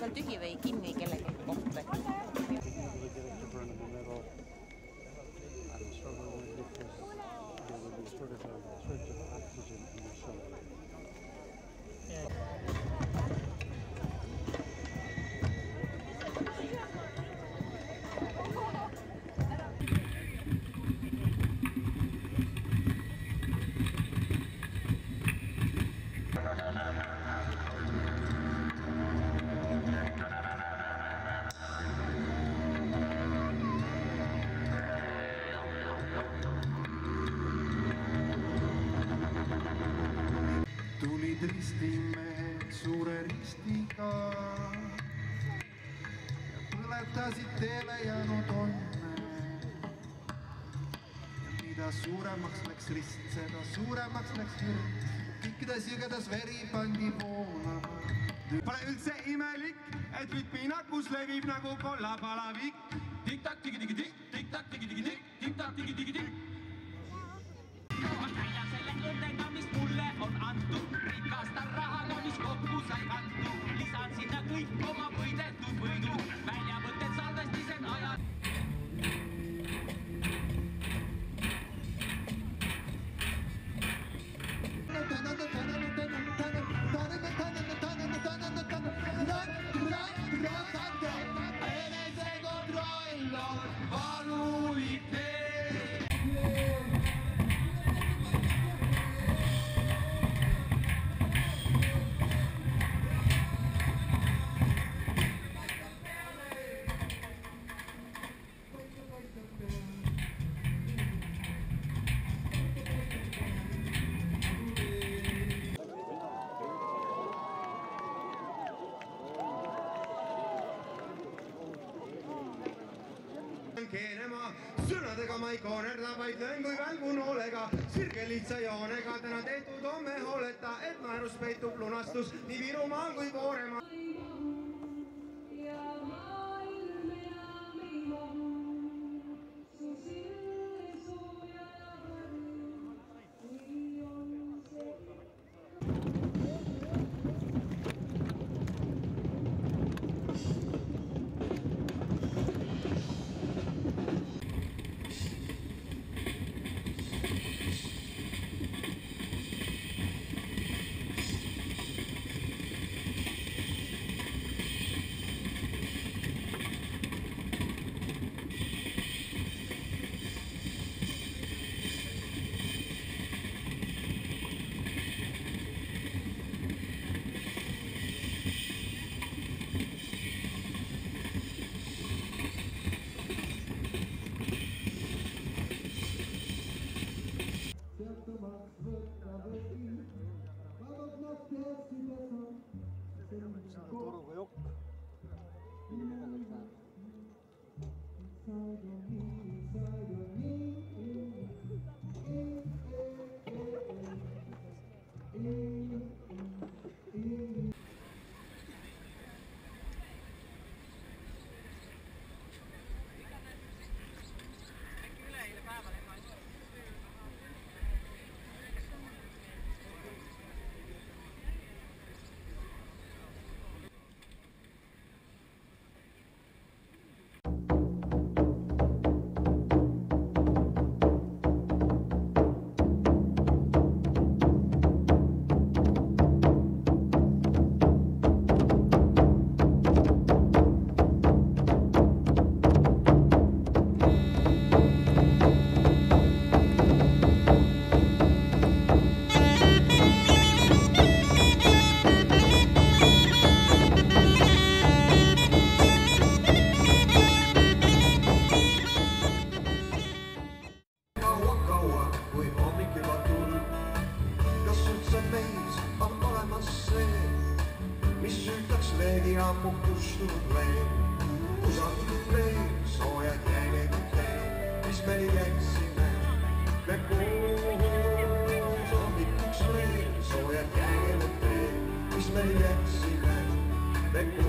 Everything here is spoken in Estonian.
seal tühi või kinni kellegi koht või? Tulid ristimehed suure ristiga ja põletasid teele jäänud onne. Ja mida suuremaks läks rist, seda suuremaks läks hirm. Kõikides jõgedes veri pandi voolama. Pole üldse imelik, et rütminakus levib nagu kollapalavik. Tik-tak, tigi-tigi-tik, tik-tak, tigi-tigi-tik, tik-tak, tigi-tigi-tik. Õnnega, mis mulle on antud, rikastan rahaga, mis kokku sai kantud. Lisan sinna kõik oma võidetud võidu, väljavõtted, salvestised, ajad. Enesekontroll on valulik tee. Keenema sõnadega ma ei koonerda, vaid löön kui välgunoolega. Sirge lihtsa joonega täna tehtud on me hooleta, et naerus peitub lunastus nii Virumaal kui Vooremaal. isegi ammu kustunud veel. Usaldatud veel, soojad jääged veel, mis me nii läksime. Me koos hommikuks veel, soojad jääged veel, mis me nii läksime.